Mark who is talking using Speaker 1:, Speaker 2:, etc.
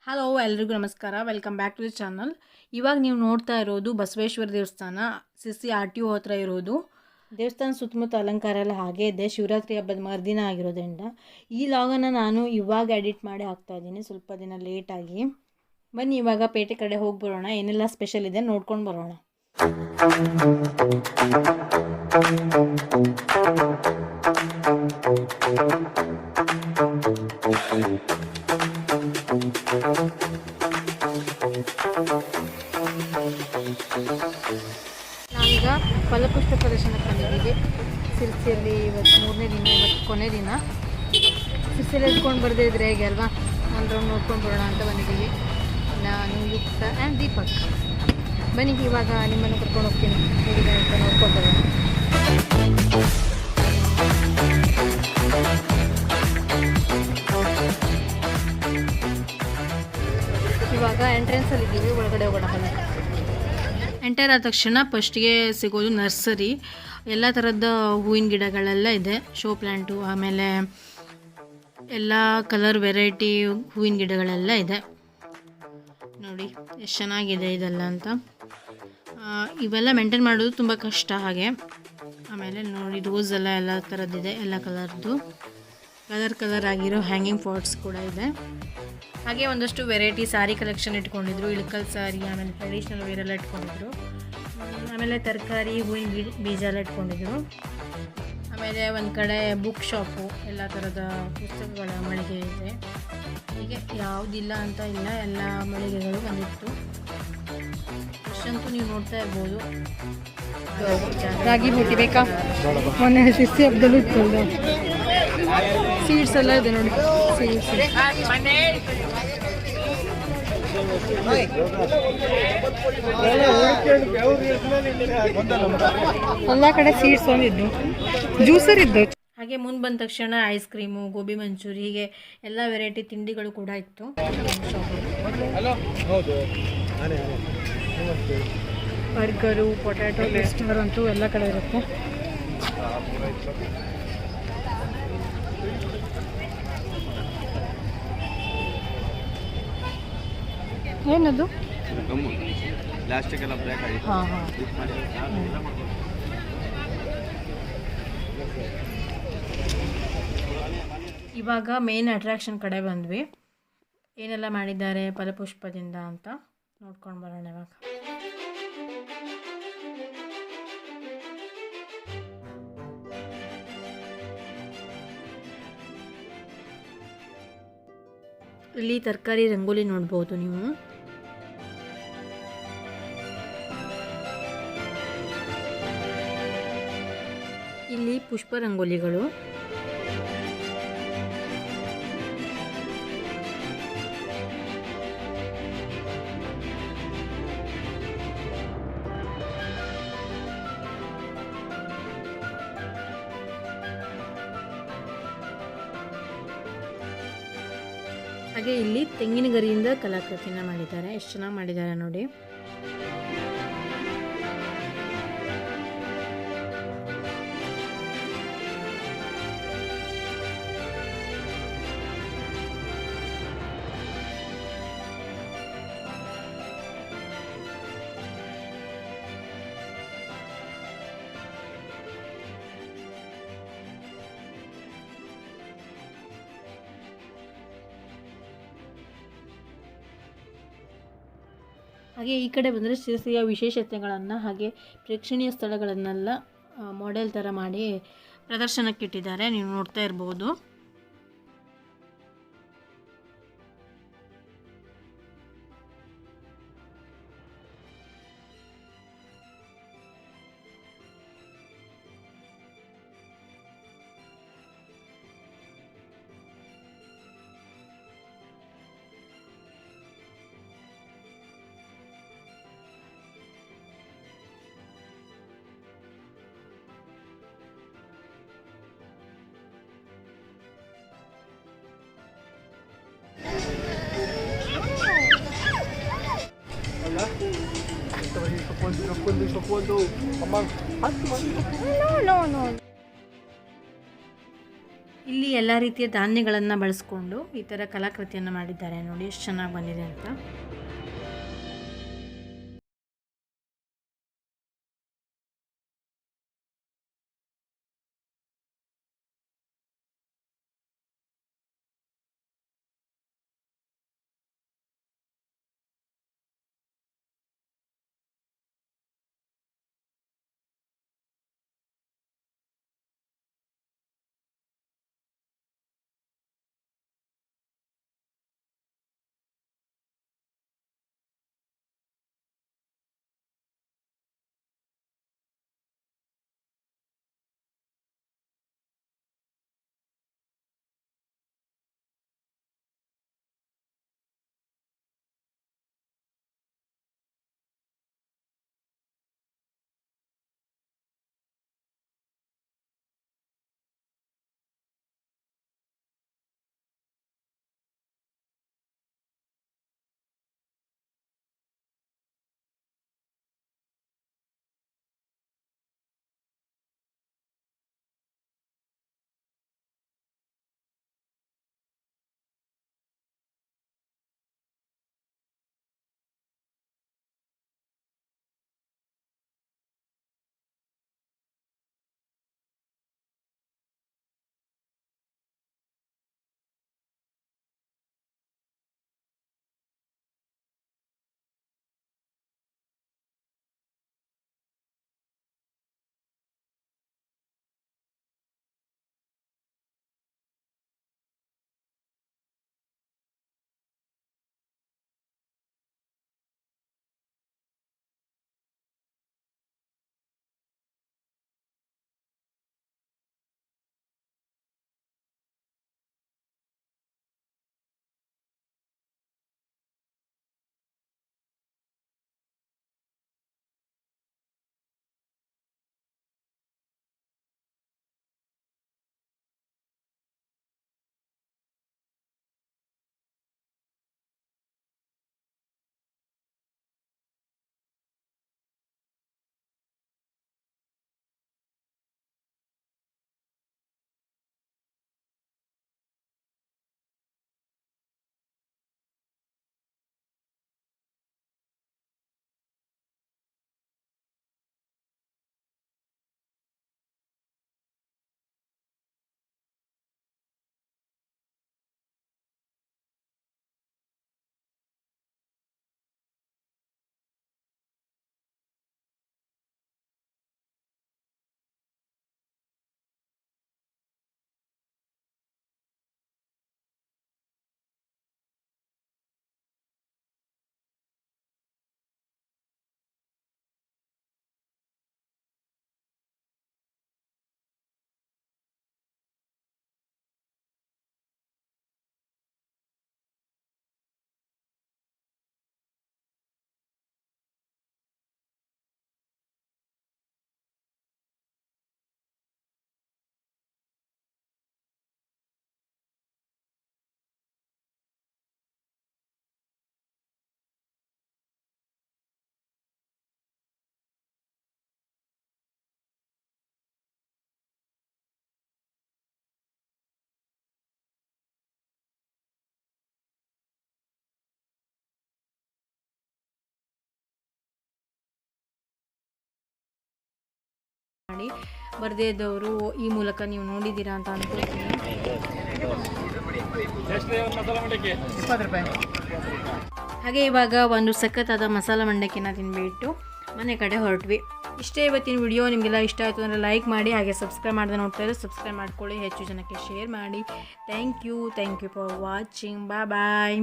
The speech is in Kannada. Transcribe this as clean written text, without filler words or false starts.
Speaker 1: ಹಲೋ ಎಲ್ರಿಗೂ ನಮಸ್ಕಾರ. Welcome back to the channel. ಇವಾಗ ನೀವು ನೋಡ್ತಾ ಇರೋದು ಬಸವೇಶ್ವರ ದೇವಸ್ಥಾನ ಸಿಸಿ RTO ಹತ್ರ ಇರೋದು. ದೇವಸ್ಥಾನ ಸುತ್ತಮುತ್ತ ಅಲಂಕಾರ ಎಲ್ಲ ಹಾಗೆ ಇದೆ. ಶಿವರಾತ್ರಿ ಹಬ್ಬದ ಮರುದಿನ ಆಗಿರೋದ್ರಿಂದ ಈ ಲಾಗನ್ನು ನಾನು ಇವಾಗ ಎಡಿಟ್ ಮಾಡಿ ಹಾಕ್ತಾ ಇದ್ದೀನಿ, ಸ್ವಲ್ಪ ದಿನ ಲೇಟಾಗಿ. ಬನ್ನಿ ಇವಾಗ ಪೇಟೆ ಕಡೆ ಹೋಗಿ ಬರೋಣ, ಏನೆಲ್ಲ ಸ್ಪೆಷಲ್ ಇದೆ ನೋಡ್ಕೊಂಡು ಬರೋಣ. ನಾವೀಗ ಫಲಪುಷ್ಪ ಪ್ರದರ್ಶನಕ್ಕೆ ಬಂದಿದ್ದೀವಿ ಸಿರ್ಸಿಯಲ್ಲಿ. ಇವತ್ತು 3ನೇ ದಿನ, ಇವತ್ತು ಕೊನೆ ದಿನ. ಸಿರ್ಸಿಯಲ್ಲಿ ಎದ್ಕೊಂಡು ಬರದೇ ಇದ್ರೆ ಹೇಗೆ ಅಲ್ವಾ, ಒಂದು ರೌಂಡ್ ನೋಡ್ಕೊಂಡು ಬರೋಣ ಅಂತ ಬಂದಿದ್ದೀವಿ. ನಾನು ಯುಕ್ತ ಆ್ಯಂಡ್ ದೀಪಕ್. ಬನ್ನಿ ಇವಾಗ ನಿಮ್ಮನ್ನು ಕರ್ಕೊಂಡು ಹೋಗ್ತೀನಿ, ಹೇಗಿದೆ ಅಂತ ನೋಡ್ಕೊಂಡು ಬರೋಣ. ಇವಾಗ ಎಂಟ್ರೆನ್ಸಲ್ಲಿದ್ದೀವಿ, ಒಳಗಡೆ ಹೋಗೋಣ ಬನ್ನಿ. ಎಂಟರ್ ಆದ ತಕ್ಷಣ ಫಸ್ಟಿಗೆ ಸಿಗೋದು ನರ್ಸರಿ. ಎಲ್ಲ ಥರದ ಹೂವಿನ ಗಿಡಗಳೆಲ್ಲ ಇದೆ, ಶೋ ಪ್ಲ್ಯಾಂಟು, ಆಮೇಲೆ ಎಲ್ಲ ಕಲರ್ ವೆರೈಟಿ ಹೂವಿನ ಗಿಡಗಳೆಲ್ಲ ಇದೆ. ನೋಡಿ ಎಷ್ಟು ಚೆನ್ನಾಗಿದೆ ಇದೆಲ್ಲ ಅಂತ. ಇವೆಲ್ಲ ಮೇಂಟೈನ್ ಮಾಡೋದು ತುಂಬ ಕಷ್ಟ ಹಾಗೆ. ಆಮೇಲೆ ನೋಡಿ ರೋಸ್ ಎಲ್ಲ ಥರದ್ದಿದೆ, ಎಲ್ಲ ಕಲರ್ದು ಕಲರ್ ಆಗಿರೋ ಹ್ಯಾಂಗಿಂಗ್ ಪಾಟ್ಸ್ ಕೂಡ ಇದೆ. ಹಾಗೆ ಒಂದಷ್ಟು ವೆರೈಟಿ ಸ್ಯಾರಿ ಕಲೆಕ್ಷನ್ ಇಟ್ಕೊಂಡಿದ್ರು, ಇಳಕಲ್ ಸ್ಯಾರಿ, ಆಮೇಲೆ ಟ್ರೆಡಿಷ್ನಲ್ ವೇರ್ ಎಲ್ಲ ಇಟ್ಕೊಂಡಿದ್ರು. ಆಮೇಲೆ ತರಕಾರಿ, ಹೂವಿನ ಬೀಜ ಎಲ್ಲ ಇಟ್ಕೊಂಡಿದ್ರು. ಆಮೇಲೆ ಒಂದು ಕಡೆ ಬುಕ್ ಶಾಪು, ಎಲ್ಲ ಥರದ ಪುಸ್ತಕಗಳ ಮಳಿಗೆ ಇದೆ. ಹೀಗೆ ಯಾವುದಿಲ್ಲ ಅಂತ ಇಲ್ಲ, ಎಲ್ಲ ಮಳಿಗೆಗಳು ಬಂದಿತ್ತು. ಅಷ್ಟಂತೂ ನೀವು ನೋಡ್ತಾ ಇರ್ಬೋದು. ರಾಗಿ ಮುಟ್ಟಿ ಬೇಕಾ, ಮೊನ್ನೆ ಶಿಸ್ತಿ ಹಬ್ಬದಲ್ಲೂ ಇಟ್ಕೊಂಡು ಸೀಡ್ಸ್ ಎಲ್ಲ ಇದೆ ನೋಡಿ. ಸೀಡ್ಸ್ ಎಲ್ಲ ಕಡೆ ಸೀಡ್ಸ್ ಒಂದಿದ್ದು, ಜ್ಯೂಸರ್ ಇದ್ದು. ಹಾಗೆ ಮುಂದೆ ಬಂದ ತಕ್ಷಣ ಐಸ್ ಕ್ರೀಮು, ಗೋಬಿ ಮಂಚೂರಿ, ಹೀಗೆ ಎಲ್ಲ ವೆರೈಟಿ ತಿಂಡಿಗಳು ಕೂಡ ಇತ್ತು. ಬರ್ಗರು, ಪೊಟ್ಯಾಟೊ ಮಿಕ್ಸ್ಚರ್ ಅಂತೂ ಎಲ್ಲ ಕಡೆ ಇರುತ್ತೆ. ಏನದು? ಹಾಂ ಹಾಂ. ಇವಾಗ ಮೇನ್ ಅಟ್ರಾಕ್ಷನ್ ಕಡೆ ಬಂದ್ವಿ. ಏನೆಲ್ಲ ಮಾಡಿದ್ದಾರೆ ಫಲಪುಷ್ಪದಿಂದ ಅಂತ ನೋಡ್ಕೊಂಡು ಬರೋಣ ಇವಾಗ. ಇಲ್ಲಿ ತರಕಾರಿ ರಂಗೋಲಿ ನೋಡ್ಬೋದು ನೀವು. ಇಲ್ಲಿ ಪುಷ್ಪ ರಂಗೋಲಿಗಳು. ಹಾಗೆ ಇಲ್ಲಿ ತೆಂಗಿನ ಗರಿಯಿಂದ ಕಲಾಕೃತಿನ ಮಾಡಿದ್ದಾರೆ, ಎಷ್ಟು ಚೆನ್ನಾಗಿ ಮಾಡಿದ್ದಾರೆ ನೋಡಿ. ಹಾಗೆ ಈ ಕಡೆ ಬಂದರೆ ಶಿರಸಿಯ ವಿಶೇಷತೆಗಳನ್ನು ಹಾಗೆ ಪ್ರೇಕ್ಷಣೀಯ ಸ್ಥಳಗಳನ್ನೆಲ್ಲ ಮಾಡೆಲ್ ಥರ ಮಾಡಿ ಪ್ರದರ್ಶನಕ್ಕಿಟ್ಟಿದ್ದಾರೆ, ನೀವು ನೋಡ್ತಾ ಇರ್ಬೋದು. ಇಲ್ಲಿ ಎಲ್ಲ ರೀತಿಯ ಧಾನ್ಯಗಳನ್ನು ಬಳಸ್ಕೊಂಡು ಈ ಥರ ಕಲಾಕೃತಿಯನ್ನು ಮಾಡಿದ್ದಾರೆ ನೋಡಿ ಎಷ್ಟು ಚೆನ್ನಾಗಿ ಬಂದಿದೆ ಅಂತ.
Speaker 2: ಮಾಡಿ ಬರದೇ ಇದ್ದವರು ಈ ಮೂಲಕ ನೀವು ನೋಡಿದ್ದೀರಾ ಅಂತ ಅನ್ಕೊಳ್ತೀನಿ. ಹಾಗೆ ಇವಾಗ ಒಂದು ಸಖತ್ತಾದ ಮಸಾಲ ಮಂಡಕ್ಕಿನ ತಿಂದುಬಿಟ್ಟು ಮನೆ ಕಡೆ ಹೊರಟ್ವಿ. ಇಷ್ಟೇ ಇವತ್ತಿನ ವಿಡಿಯೋ. ನಿಮಗೆಲ್ಲ ಇಷ್ಟ ಆಯಿತು ಅಂದರೆ ಲೈಕ್ ಮಾಡಿ, ಹಾಗೆ ಸಬ್ಸ್ಕ್ರೈಬ್ ಮಾಡದೆ ನೋಡ್ತಾ ಇದ್ದರೆ ಸಬ್ಸ್ಕ್ರೈಬ್ ಮಾಡ್ಕೊಳ್ಳಿ, ಹೆಚ್ಚು ಜನಕ್ಕೆ ಶೇರ್ ಮಾಡಿ. Thank you for watching. Bye.